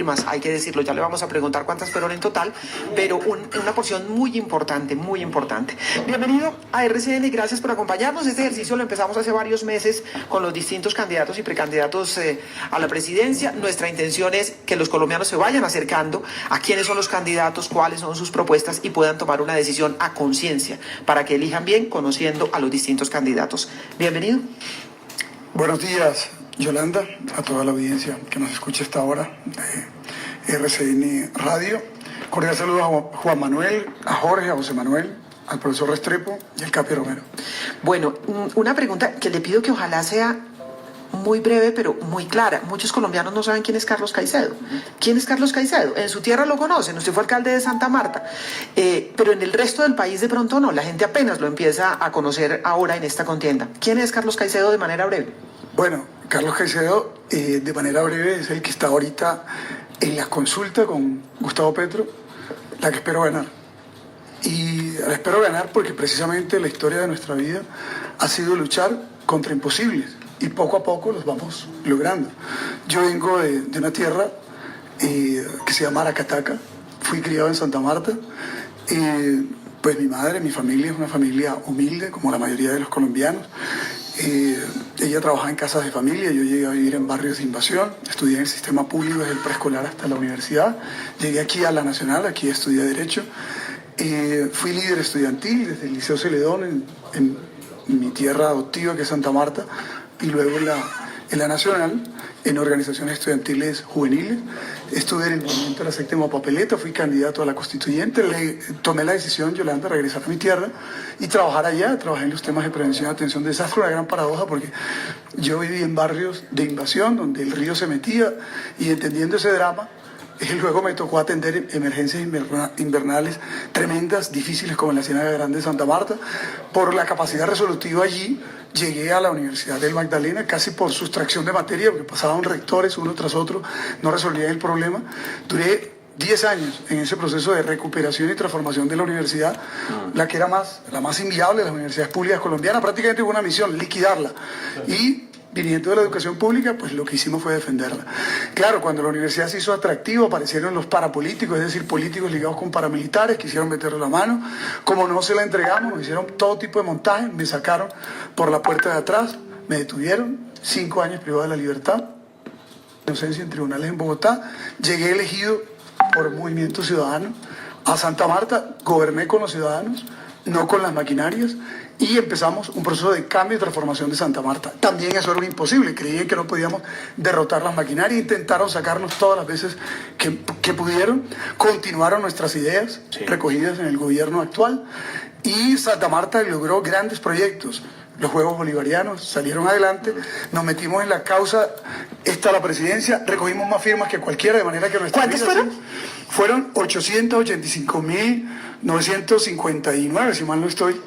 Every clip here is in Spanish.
firmas, hay que decirlo, ya le vamos a preguntar cuántas fueron en total, pero una porción muy importante, muy importante. Bienvenido a RCN y gracias por acompañarnos. Este ejercicio lo empezamos hace varios meses con los distintos candidatos y precandidatos a la presidencia. Nuestra intención es que los colombianos se vayan acercando a quiénes son los candidatos, cuáles son sus propuestas y puedan tomar una decisión a conciencia para que elijan bien conociendo a los distintos candidatos. Bienvenido. Buenos días, Yolanda, a toda la audiencia que nos escucha a esta hora de RCN Radio. Cordial saludo a Juan Manuel, a Jorge, a José Manuel, al profesor Restrepo y al Capi Romero. Bueno, una pregunta que le pido que ojalá sea muy breve, pero muy clara. Muchos colombianos no saben quién es Carlos Caicedo. ¿Quién es Carlos Caicedo? En su tierra lo conocen, usted fue alcalde de Santa Marta, pero en el resto del país de pronto no, la gente apenas lo empieza a conocer ahora en esta contienda. ¿Quién es Carlos Caicedo de manera breve? Bueno, Carlos Caicedo, de manera breve, es el que está ahorita en la consulta con Gustavo Petro, la que espero ganar. Y la espero ganar porque precisamente la historia de nuestra vida ha sido luchar contra imposibles. Y poco a poco los vamos logrando. Yo vengo de una tierra que se llama Aracataca, fui criado en Santa Marta, pues mi madre, mi familia es una familia humilde, como la mayoría de los colombianos. Ella trabajaba en casas de familia, yo llegué a vivir en barrios de invasión, estudié en el sistema público desde el preescolar hasta la universidad, llegué aquí a la Nacional, aquí estudié Derecho, fui líder estudiantil desde el Liceo Celedón en mi tierra adoptiva que es Santa Marta, y luego en la Nacional, en organizaciones estudiantiles juveniles. Estuve en el movimiento de la séptima papeleta, fui candidato a la constituyente, tomé la decisión, Yolanda, de regresar a mi tierra y trabajar allá. Trabajé en los temas de prevención y atención de desastre, una gran paradoja porque yo viví en barrios de invasión donde el río se metía y entendiendo ese drama, luego me tocó atender emergencias invernales tremendas, difíciles como en la Ciénaga Grande de Santa Marta. Por la capacidad resolutiva allí, llegué a la Universidad del Magdalena casi por sustracción de materia, porque pasaban rectores uno tras otro, no resolvían el problema. Duré 10 años en ese proceso de recuperación y transformación de la universidad, la que era la más inviable de las universidades públicas colombianas. Prácticamente hubo una misión, liquidarla. Y viniendo de la educación pública, pues lo que hicimos fue defenderla. Claro, cuando la universidad se hizo atractiva, aparecieron los parapolíticos, es decir, políticos ligados con paramilitares, quisieron meterle la mano. Como no se la entregamos, nos hicieron todo tipo de montaje, me sacaron por la puerta de atrás, me detuvieron, 5 años privado de la libertad, inocencia en tribunales en Bogotá. Llegué elegido por Movimiento Ciudadano a Santa Marta, goberné con los ciudadanos, no con las maquinarias, y empezamos un proceso de cambio y transformación de Santa Marta. También eso era un imposible, creían que no podíamos derrotar las maquinarias, intentaron sacarnos todas las veces que pudieron, continuaron nuestras ideas recogidas en el gobierno actual y Santa Marta logró grandes proyectos. Los Juegos Bolivarianos salieron adelante, nos metimos en la causa, la presidencia, recogimos más firmas que cualquiera, de manera que nuestra ¿Cuántas fueron? Fueron 885.959, si mal no estoy,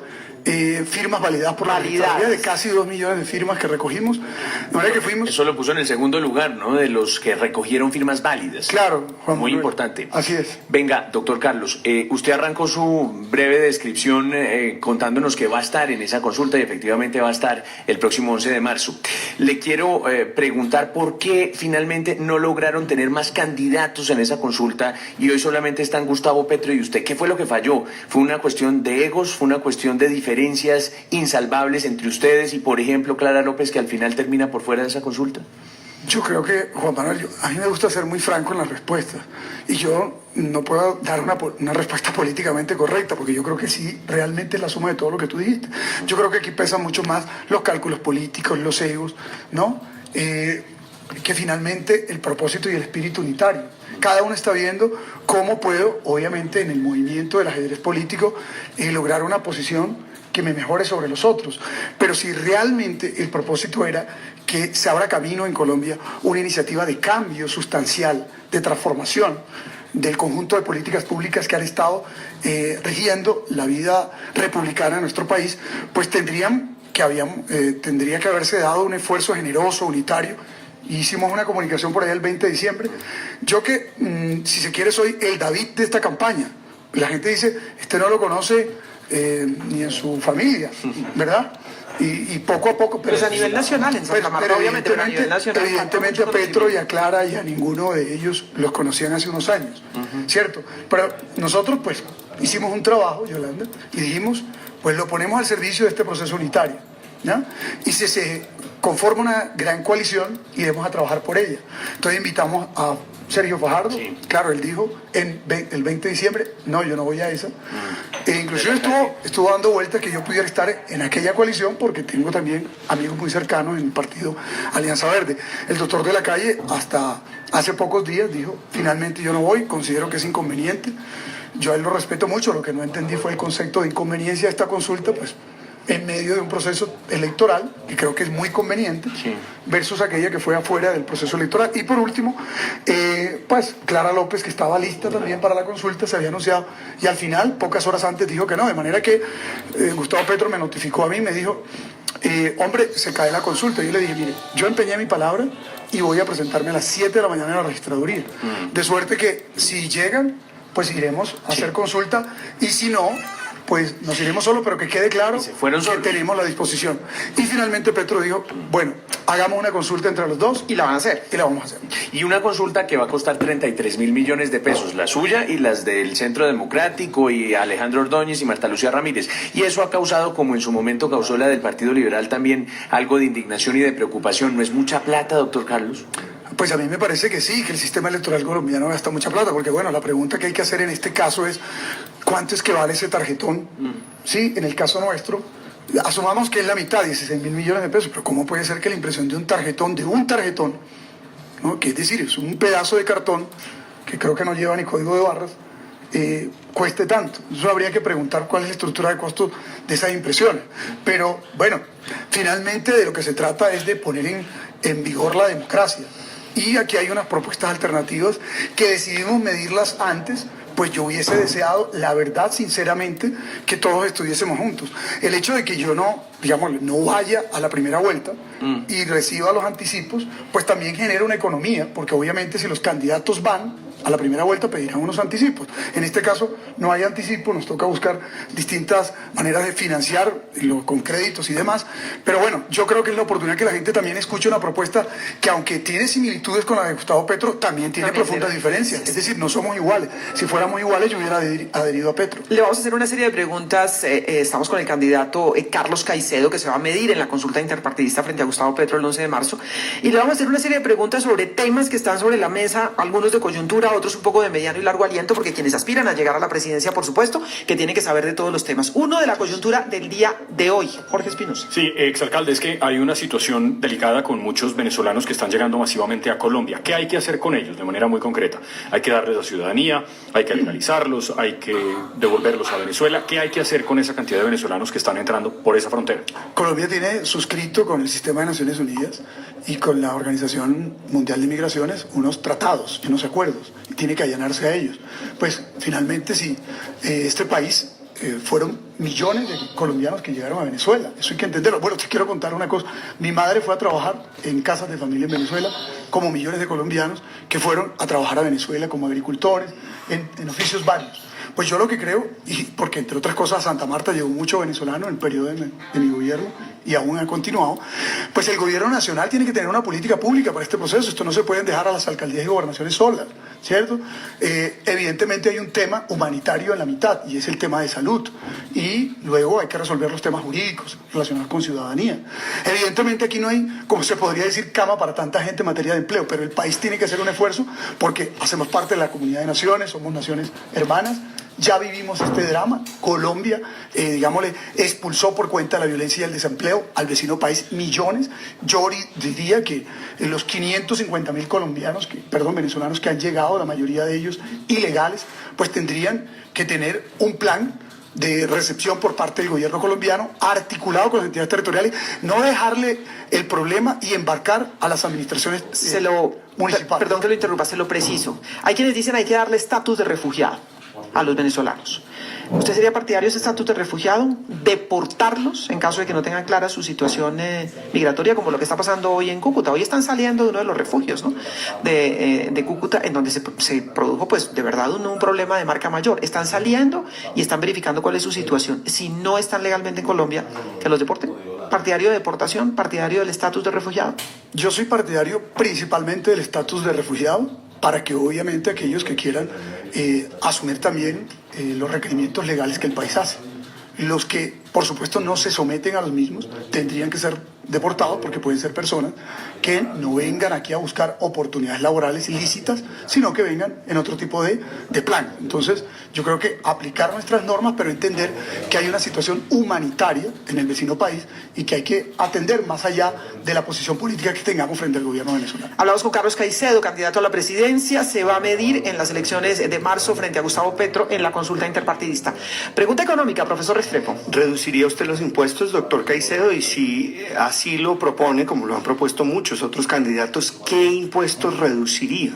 firmas validadas por la Secretaría, de casi 2 millones de firmas que recogimos. De manera que fuimos... Eso lo puso en el segundo lugar, ¿no? De los que recogieron firmas válidas. Claro, Juan muy Manuel. Importante. Así es. Venga, doctor Carlos, usted arrancó su breve descripción contándonos que va a estar en esa consulta y efectivamente va a estar el próximo 11 de marzo. Le quiero preguntar por qué finalmente no lograron tener más candidatos en esa consulta y hoy solamente están Gustavo Petro y usted. ¿Qué fue lo que falló? ¿Fue una cuestión de egos? ¿Fue una cuestión de diferencias insalvables entre ustedes y, por ejemplo, Clara López, que al final termina por fuera de esa consulta? Yo creo que, Juan Manuel, a mí me gusta ser muy franco en las respuestas y yo no puedo dar una respuesta políticamente correcta porque yo creo que sí, realmente es la suma de todo lo que tú dijiste. Yo creo que aquí pesan mucho más los cálculos políticos, los egos, ¿no? Que finalmente el propósito y el espíritu unitario. Cada uno está viendo cómo puedo, obviamente, en el movimiento del ajedrez político, lograr una posición que me mejore sobre los otros. Pero si realmente el propósito era que se abra camino en Colombia una iniciativa de cambio sustancial, de transformación del conjunto de políticas públicas que han estado rigiendo la vida republicana en nuestro país, pues tendría que haberse dado un esfuerzo generoso, unitario. Hicimos una comunicación por ahí el 20 de diciembre. Yo que, si se quiere, soy el David de esta campaña. La gente dice, no lo conoce ni en su familia, ¿verdad? Y poco a poco... Pero es a nivel nacional, en Santa Marta, obviamente, pero a nivel nacional... Evidentemente a Petro y a Clara y a ninguno de ellos los conocían hace unos años, ¿cierto? Pero nosotros, pues, hicimos un trabajo, Yolanda, y dijimos, pues lo ponemos al servicio de este proceso unitario, ¿ya? Y se conforma una gran coalición y vamos a trabajar por ella. Entonces invitamos a Sergio Fajardo, claro, él dijo el 20 de diciembre, no, yo no voy a esa. Inclusive estuvo dando vueltas que yo pudiera estar en aquella coalición porque tengo también amigos muy cercanos en el partido Alianza Verde. El doctor de la Calle hasta hace pocos días dijo, finalmente yo no voy, considero que es inconveniente. Yo a él lo respeto mucho, lo que no entendí fue el concepto de inconveniencia de esta consulta, pues en medio de un proceso electoral, que creo que es muy conveniente, versus aquella que fue afuera del proceso electoral. Y por último, pues Clara López, que estaba lista también para la consulta, se había anunciado, y al final, pocas horas antes, dijo que no, de manera que Gustavo Petro me notificó a mí, me dijo, hombre, se cae la consulta. Y yo le dije, mire, yo empeñé mi palabra y voy a presentarme a las 7 de la mañana en la registraduría. De suerte que si llegan, pues iremos a hacer consulta, y si no, pues nos iremos solos, pero que quede claro que tenemos la disposición. Y finalmente Petro dijo, bueno, hagamos una consulta entre los dos. Y la van a hacer. Y la vamos a hacer. Y una consulta que va a costar 33.000 millones de pesos, la suya y las del Centro Democrático y Alejandro Ordóñez y Marta Lucía Ramírez. Y eso ha causado, como en su momento causó la del Partido Liberal, también algo de indignación y de preocupación. ¿No es mucha plata, doctor Carlos? Pues a mí me parece que sí, que el sistema electoral colombiano gasta mucha plata, porque bueno, la pregunta que hay que hacer en este caso es, ¿cuánto es que vale ese tarjetón? Sí, en el caso nuestro, asumamos que es la mitad, 16.000 millones de pesos, pero ¿cómo puede ser que la impresión de un tarjetón, ¿no? Que es decir, es un pedazo de cartón, que creo que no lleva ni código de barras, cueste tanto? Eso habría que preguntar cuál es la estructura de costos de esas impresiones. Pero bueno, finalmente de lo que se trata es de poner en vigor la democracia. Y aquí hay unas propuestas alternativas que decidimos medirlas antes, pues yo hubiese deseado, la verdad, sinceramente, que todos estuviésemos juntos. El hecho de que yo no vaya a la primera vuelta y reciba los anticipos, pues también genera una economía, porque obviamente si los candidatos van a la primera vuelta pedirán unos anticipos. En este caso no hay anticipo, nos toca buscar distintas maneras de financiar con créditos y demás, pero bueno, yo creo que es la oportunidad que la gente también escuche una propuesta que, aunque tiene similitudes con la de Gustavo Petro, también tiene profundas diferencias. Es decir, no somos iguales. Si fuéramos iguales, yo hubiera adherido a Petro. Le vamos a hacer una serie de preguntas. Estamos con el candidato Carlos Caicedo, que se va a medir en la consulta interpartidista frente a Gustavo Petro el 11 de marzo. Y le vamos a hacer una serie de preguntas sobre temas que están sobre la mesa, algunos de coyuntura, otros un poco de mediano y largo aliento, porque quienes aspiran a llegar a la presidencia, por supuesto, que tienen que saber de todos los temas. Uno de la coyuntura del día de hoy. Jorge Espinosa. Sí, exalcalde, es que hay una situación delicada con muchos venezolanos que están llegando masivamente a Colombia. ¿Qué hay que hacer con ellos de manera muy concreta? Hay que darles la ciudadanía, hay que legalizarlos, hay que devolverlos a Venezuela. ¿Qué hay que hacer con esa cantidad de venezolanos que están entrando por esa frontera? Colombia tiene suscrito con el sistema de Naciones Unidas y con la Organización Mundial de Migraciones unos tratados, unos acuerdos, y tiene que allanarse a ellos. Pues finalmente si este país fueron millones de colombianos que llegaron a Venezuela, eso hay que entenderlo. Bueno, te quiero contar una cosa, mi madre fue a trabajar en casas de familia en Venezuela, como millones de colombianos que fueron a trabajar a Venezuela como agricultores, en oficios varios. Pues yo lo que creo, y porque entre otras cosas a Santa Marta llegó mucho venezolano en el periodo de mi gobierno y aún ha continuado, pues el gobierno nacional tiene que tener una política pública para este proceso. Esto no se pueden dejar a las alcaldías y gobernaciones solas, ¿cierto? Evidentemente hay un tema humanitario en la mitad y es el tema de salud, y luego hay que resolver los temas jurídicos relacionados con ciudadanía. Evidentemente aquí no hay, como se podría decir, cama para tanta gente en materia de empleo, pero el país tiene que hacer un esfuerzo porque hacemos parte de la comunidad de naciones, somos naciones hermanas. Ya vivimos este drama. Colombia, expulsó por cuenta de la violencia y el desempleo al vecino país millones. Yo diría que los 550.000 venezolanos que han llegado, la mayoría de ellos ilegales, pues tendrían que tener un plan de recepción por parte del gobierno colombiano, articulado con las entidades territoriales, no dejarle el problema y embarcar a las administraciones municipales. Perdón que lo interrumpa, se lo preciso. Hay quienes dicen hay que darle estatus de refugiado a los venezolanos. ¿Usted sería partidario de ese estatus de refugiado? ¿Deportarlos en caso de que no tengan clara su situación migratoria, como lo que está pasando hoy en Cúcuta? Hoy están saliendo de uno de los refugios, ¿no?, de Cúcuta, en donde se produjo, pues, de verdad un problema de marca mayor. Están saliendo y están verificando cuál es su situación. Si no están legalmente en Colombia, que los deporten. ¿Partidario de deportación? ¿Partidario del estatus de refugiado? Yo soy partidario principalmente del estatus de refugiado, para que obviamente aquellos que quieran asumir también los requerimientos legales que el país hace. Los que, por supuesto, no se someten a los mismos tendrían que ser deportados, porque pueden ser personas que no vengan aquí a buscar oportunidades laborales ilícitas, sino que vengan en otro tipo de plan. Entonces, yo creo que aplicar nuestras normas, pero entender que hay una situación humanitaria en el vecino país y que hay que atender más allá de la posición política que tengamos frente al gobierno venezolano. Hablamos con Carlos Caicedo, candidato a la presidencia. Se va a medir en las elecciones de marzo frente a Gustavo Petro en la consulta interpartidista. Pregunta económica, profesor Restrepo. ¿Reduciría usted los impuestos, doctor Caicedo? Y si así lo propone, como lo han propuesto muchos otros candidatos, ¿qué impuestos reduciría?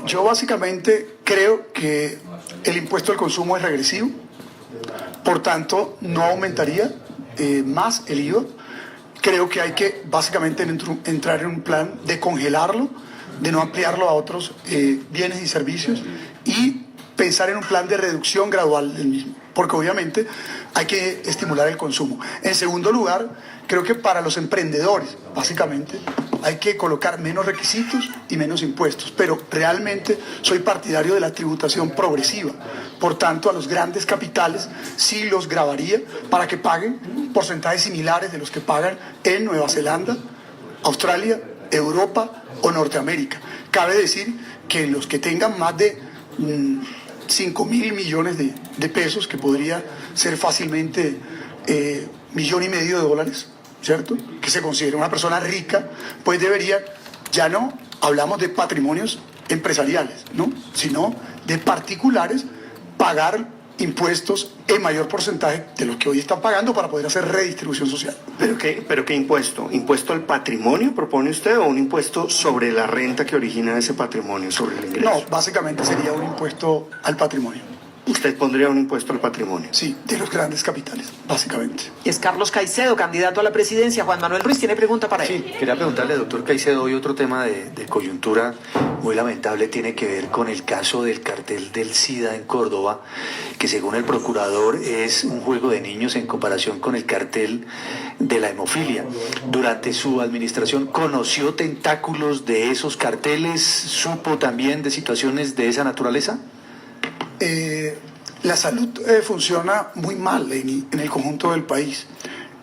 Yo básicamente creo que el impuesto al consumo es regresivo, por tanto no aumentaría más el IVA. Creo que hay que básicamente entrar en un plan de congelarlo, de no ampliarlo a otros bienes y servicios, y pensar en un plan de reducción gradual del mismo, porque obviamente hay que estimular el consumo. En segundo lugar, creo que para los emprendedores, básicamente, hay que colocar menos requisitos y menos impuestos, pero realmente soy partidario de la tributación progresiva. Por tanto, a los grandes capitales sí los gravaría para que paguen porcentajes similares de los que pagan en Nueva Zelanda, Australia, Europa o Norteamérica. Cabe decir que los que tengan más de 5.000 millones de pesos, que podría ser fácilmente $1,5 millones, ¿cierto? Que se considera una persona rica, pues debería, ya no hablamos de patrimonios empresariales, ¿no?, sino de particulares, pagar impuestos en mayor porcentaje de los que hoy están pagando para poder hacer redistribución social. ¿Pero qué impuesto? ¿Impuesto al patrimonio propone usted, o un impuesto sobre la renta que origina ese patrimonio, sobre el ingreso? No, básicamente sería un impuesto al patrimonio. ¿Usted pondría un impuesto al patrimonio? Sí, de los grandes capitales, básicamente. Es Carlos Caicedo, candidato a la presidencia. Juan Manuel Ruiz tiene pregunta para él. Sí, quería preguntarle, doctor Caicedo, hoy otro tema de coyuntura muy lamentable tiene que ver con el caso del cartel del SIDA en Córdoba, que según el procurador es un juego de niños en comparación con el cartel de la hemofilia. Durante su administración, ¿conoció tentáculos de esos carteles? ¿Supo también de situaciones de esa naturaleza? La salud funciona muy mal en el conjunto del país,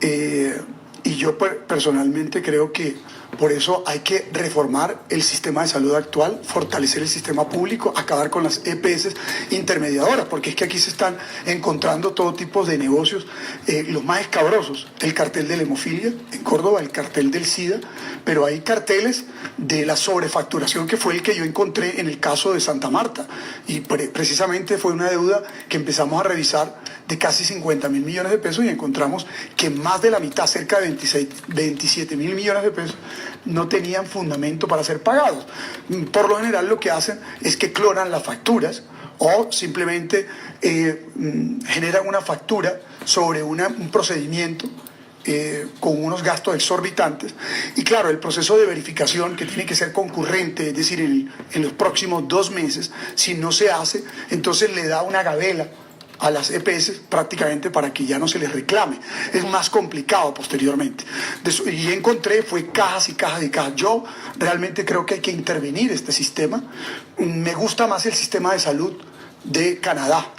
y yo personalmente creo que por eso hay que reformar el sistema de salud actual, fortalecer el sistema público, acabar con las EPS intermediadoras, porque es que aquí se están encontrando todo tipo de negocios, los más escabrosos: el cartel de la hemofilia en Córdoba, el cartel del SIDA, pero hay carteles de la sobrefacturación, que fue el que yo encontré en el caso de Santa Marta, y precisamente fue una deuda que empezamos a revisar de casi 50.000 millones de pesos, y encontramos que más de la mitad, cerca de 27.000 millones de pesos, no tenían fundamento para ser pagados. Por lo general lo que hacen es que clonan las facturas, o simplemente generan una factura sobre un procedimiento con unos gastos exorbitantes. Y claro, el proceso de verificación, que tiene que ser concurrente, es decir, en los próximos 2 meses, si no se hace, entonces le da una gabela a las EPS prácticamente para que ya no se les reclame. Es más complicado posteriormente. Y encontré, fue cajas y cajas y cajas. Yo realmente creo que hay que intervenir este sistema. Me gusta más el sistema de salud de Canadá.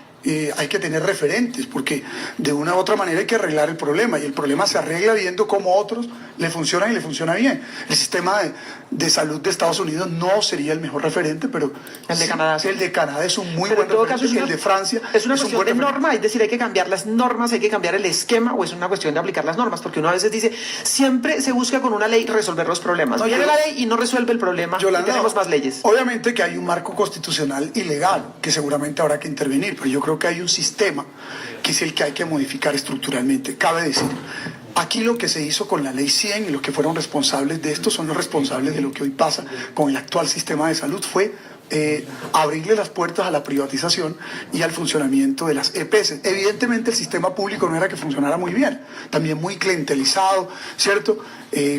Hay que tener referentes, porque de una u otra manera hay que arreglar el problema, y el problema se arregla viendo cómo otros le funcionan y le funciona bien. El sistema de salud de Estados Unidos no sería el mejor referente, pero el de Canadá, sí. El de Canadá es un muy pero buen referente. Caso, el de Francia es una un cuestión buen de referente. norma, es decir, hay que cambiar las normas, hay que cambiar el esquema, o es una cuestión de aplicar las normas, porque uno a veces dice, siempre se busca con una ley resolver los problemas. No, viene la ley y no resuelve el problema, Yolanda, y tenemos más leyes. Obviamente que hay un marco constitucional y legal que seguramente habrá que intervenir, pero yo creo que hay un sistema que es el que hay que modificar estructuralmente. Cabe decir, aquí lo que se hizo con la ley 100, y los que fueron responsables de esto son los responsables de lo que hoy pasa con el actual sistema de salud, fue abrirle las puertas a la privatización y al funcionamiento de las EPS. Evidentemente el sistema público no era que funcionara muy bien, también muy clientelizado, ¿cierto?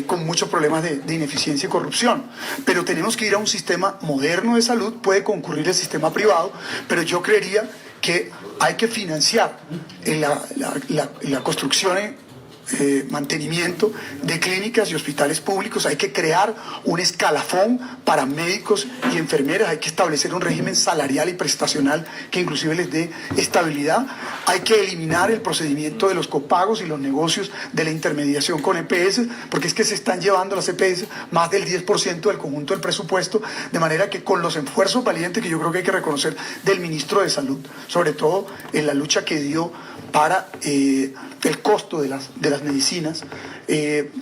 Con muchos problemas de ineficiencia y corrupción, pero tenemos que ir a un sistema moderno de salud. Puede concurrir el sistema privado, pero yo creería que hay que financiar la construcción mantenimiento de clínicas y hospitales públicos. Hay que crear un escalafón para médicos y enfermeras. Hay que establecer un régimen salarial y prestacional que inclusive les dé estabilidad. Hay que eliminar el procedimiento de los copagos y los negocios de la intermediación con EPS, porque es que se están llevando las EPS más del 10% del conjunto del presupuesto, de manera que con los esfuerzos valientes que yo creo que hay que reconocer del ministro de Salud, sobre todo en la lucha que dio para el costo de las medicinas,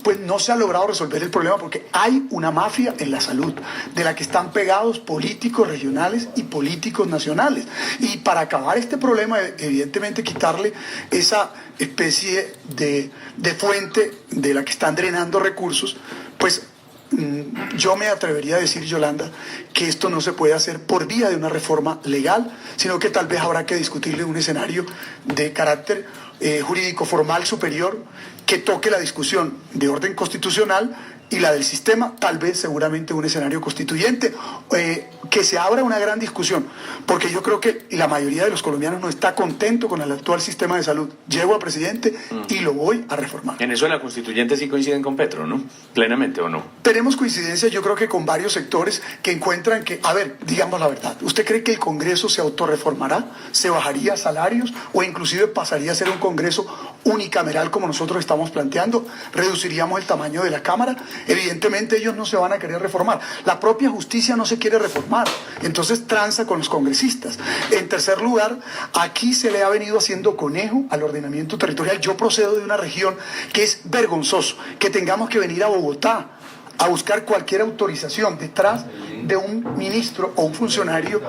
pues no se ha logrado resolver el problema porque hay una mafia en la salud de la que están pegados políticos regionales y políticos nacionales. Y para acabar este problema, evidentemente quitarle esa especie de fuente de la que están drenando recursos, pues yo me atrevería a decir, Yolanda, que esto no se puede hacer por vía de una reforma legal, sino que tal vez habrá que discutirle un escenario de carácter jurídico formal superior que toque la discusión de orden constitucional y la del sistema, tal vez seguramente un escenario constituyente, que se abra una gran discusión, porque yo creo que la mayoría de los colombianos no está contento con el actual sistema de salud. Llego a presidente y lo voy a reformar. En eso la constituyente sí coinciden con Petro, ¿no? ¿Plenamente o no? Tenemos coincidencia, yo creo que con varios sectores que encuentran que, a ver, digamos la verdad, ¿usted cree que el Congreso se autorreformará? ¿Se bajaría salarios? ¿O inclusive pasaría a ser un Congreso unicameral como nosotros estamos planteando? ¿Reduciríamos el tamaño de la Cámara? Evidentemente ellos no se van a querer reformar. La propia justicia no se quiere reformar, entonces tranza con los congresistas. En tercer lugar, aquí se le ha venido haciendo conejo al ordenamiento territorial. Yo procedo de una región que es vergonzoso que tengamos que venir a Bogotá a buscar cualquier autorización detrás de un ministro o un funcionario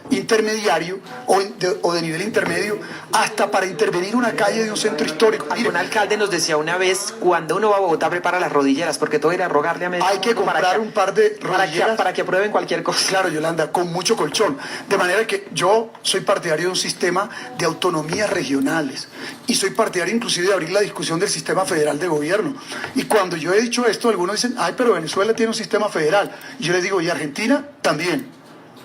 intermediario o de nivel intermedio, hasta para intervenir una calle de un centro histórico. Algún alcalde nos decía una vez, cuando uno va a Bogotá prepara las rodilleras, porque todo era rogarle a medio hay que mundo comprar un par de rodilleras para que aprueben cualquier cosa. Claro, Yolanda, con mucho colchón. De manera que yo soy partidario de un sistema de autonomías regionales y soy partidario inclusive de abrir la discusión del sistema federal de gobierno. Y cuando yo he dicho esto, algunos dicen, ay, pero Venezuela tiene un sistema federal. Y yo les digo, y Argentina también,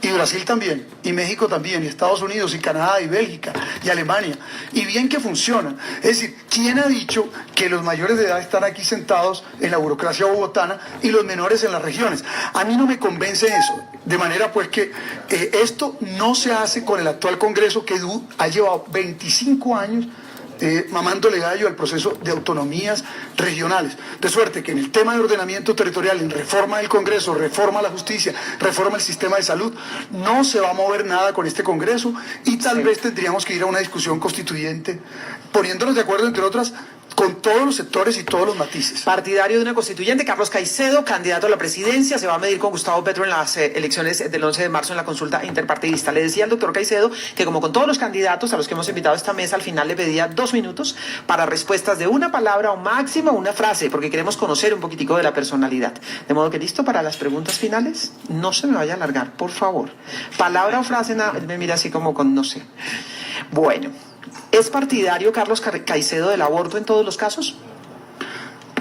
y Brasil también, y México también, y Estados Unidos, y Canadá, y Bélgica, y Alemania. Y bien que funciona. Es decir, ¿quién ha dicho que los mayores de edad están aquí sentados en la burocracia bogotana y los menores en las regiones? A mí no me convence eso. De manera pues que esto no se hace con el actual Congreso que ha llevado 25 años mamándole gallo al proceso de autonomías regionales. De suerte que en el tema de ordenamiento territorial, en reforma del Congreso, reforma a la justicia, reforma el sistema de salud, no se va a mover nada con este Congreso y tal vez tendríamos que ir a una discusión constituyente, poniéndonos de acuerdo, entre otras, con todos los sectores y todos los matices. Partidario de una constituyente, Carlos Caicedo, candidato a la presidencia, se va a medir con Gustavo Petro en las elecciones del 11 de marzo en la consulta interpartidista. Le decía al doctor Caicedo que, como con todos los candidatos a los que hemos invitado a esta mesa, al final le pedía 2 minutos para respuestas de una palabra o máximo una frase, porque queremos conocer un poquitico de la personalidad. De modo que, ¿listo para las preguntas finales? No se me vaya a alargar, por favor. Palabra o frase, nada, me mira así como con no sé. Bueno. ¿Es partidario Carlos Caicedo del aborto en todos los casos?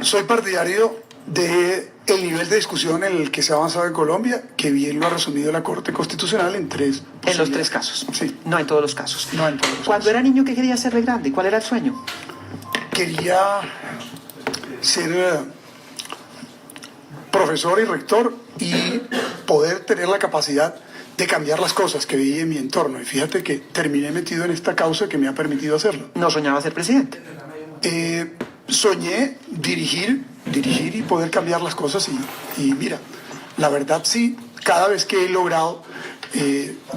Soy partidario del nivel de discusión en el que se ha avanzado en Colombia, que bien lo ha resumido la Corte Constitucional en 3. En los 3 casos. Sí. No en todos los casos. No en todos los Cuando era niño, ¿qué quería ser de grande? ¿Cuál era el sueño? Quería ser profesor y rector y poder tener la capacidad de cambiar las cosas que veía en mi entorno. Y fíjate que terminé metido en esta causa que me ha permitido hacerlo. ¿No soñaba ser presidente? Soñé dirigir y poder cambiar las cosas y mira, la verdad sí, cada vez que he logrado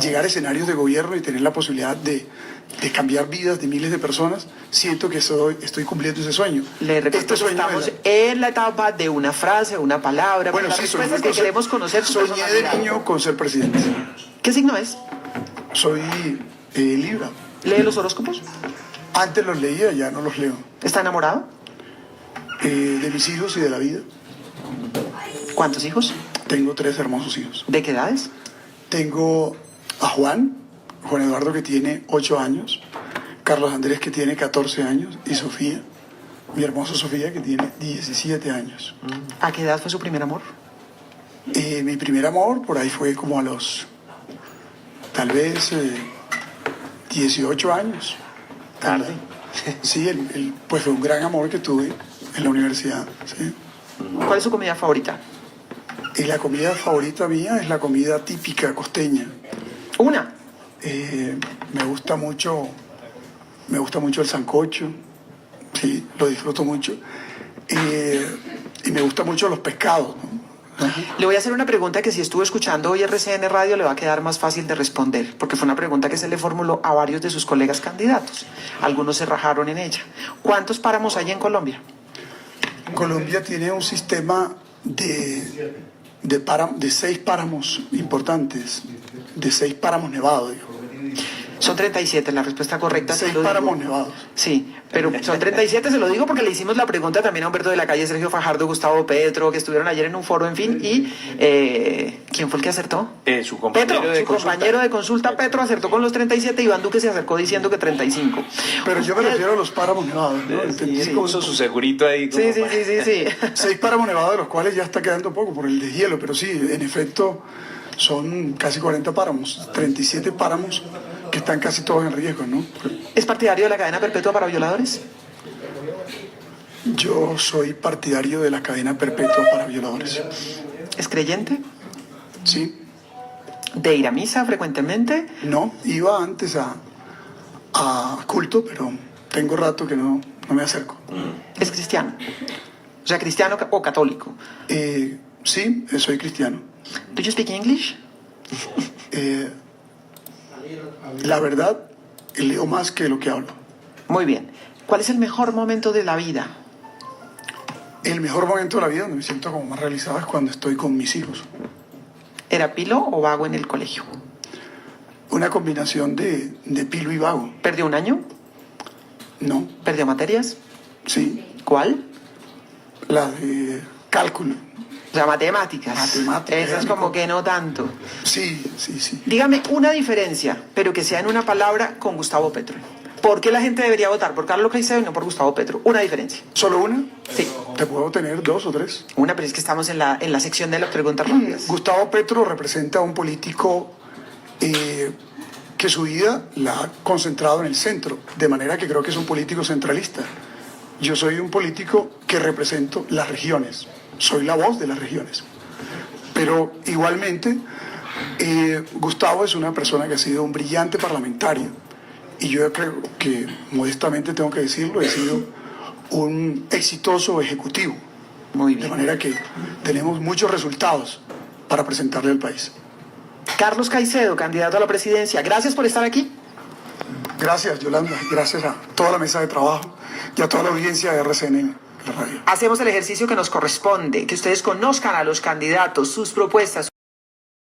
llegar a escenarios de gobierno y tener la posibilidad de cambiar vidas de miles de personas, siento que estoy cumpliendo ese sueño. Le recuerdo que estamos en la etapa de una frase, una palabra, bueno, las sí, respuestas que queremos conocer. Soñé de niño con ser presidente. ¿Qué signo es? Soy Libra. ¿Lee los horóscopos? Antes los leía, ya no los leo. ¿Está enamorado? De mis hijos y de la vida. ¿Cuántos hijos? Tengo 3 hermosos hijos. ¿De qué edades? Tengo a Juan Eduardo, que tiene 8 años, Carlos Andrés, que tiene 14 años, y Sofía, mi hermosa Sofía, que tiene 17 años. ¿A qué edad fue su primer amor? Mi primer amor por ahí fue como a los tal vez 18 años. Tarde. Sí, pues fue un gran amor que tuve en la universidad. ¿Sí? ¿Cuál es su comida favorita? Y la comida favorita mía es la comida típica costeña. Una. Me gusta mucho el sancocho, sí, lo disfruto mucho. Y me gustan mucho los pescados, ¿no? Le voy a hacer una pregunta que si estuvo escuchando hoy RCN Radio le va a quedar más fácil de responder, porque fue una pregunta que se le formuló a varios de sus colegas candidatos. Algunos se rajaron en ella. ¿Cuántos páramos hay en Colombia? Colombia tiene un sistema de 6 páramos importantes, de 6 páramos nevados, digo. Son 37, la respuesta correcta. 6 se lo digo. páramos nevados. Sí, pero son 37, se lo digo porque le hicimos la pregunta también a Humberto de la Calle, Sergio Fajardo, Gustavo Petro, que estuvieron ayer en un foro, en fin, y ¿quién fue el que acertó? Su compañero Petro, de su consulta. compañero de consulta, Petro, acertó con los 37, Iván Duque se acercó diciendo que 35. Pero yo me refiero a los páramos nevados, ¿no? Sí, él puso su segurito ahí. como Sí. 6 páramos nevados, de los cuales ya está quedando poco por el deshielo, pero sí, en efecto, son casi 40 páramos, 37 páramos que están casi todos en riesgo, ¿no? ¿Es partidario de la cadena perpetua para violadores? Yo soy partidario de la cadena perpetua para violadores. ¿Es creyente? Sí, ¿De ir a misa frecuentemente? no, iba antes a culto, pero tengo rato que no me acerco. ¿Es cristiano? O sea, cristiano o católico. Sí, soy cristiano. ¿Do you speak English? La verdad, leo más que lo que hablo. Muy bien. ¿Cuál es el mejor momento de la vida? El mejor momento de la vida donde me siento como más realizado es cuando estoy con mis hijos. ¿Era pilo o vago en el colegio? Una combinación de pilo y vago. ¿Perdió un año? No, ¿Perdió materias? sí, ¿Cuál? la de cálculo. O sea, matemáticas. Matemáticas, Esas Nico. como que no tanto. Sí. Dígame una diferencia, pero que sea en una palabra, con Gustavo Petro. ¿Por qué la gente debería votar por Carlos Caicedo y no por Gustavo Petro? Una diferencia. ¿Solo una? Sí. Te puedo tener 2 o 3. Una, pero es que estamos en la sección de las preguntas rápidas. Gustavo Petro representa a un político que su vida la ha concentrado en el centro, de manera que creo que es un político centralista. Yo soy un político que represento las regiones, soy la voz de las regiones. Pero igualmente, Gustavo es una persona que ha sido un brillante parlamentario y yo creo que, modestamente tengo que decirlo, he sido un exitoso ejecutivo. Muy De bien. manera que tenemos muchos resultados para presentarle al país. Carlos Caicedo, candidato a la presidencia. Gracias por estar aquí. Gracias, Yolanda. Gracias a toda la mesa de trabajo y a toda la audiencia de RCN, la radio. Hacemos el ejercicio que nos corresponde, que ustedes conozcan a los candidatos, sus propuestas.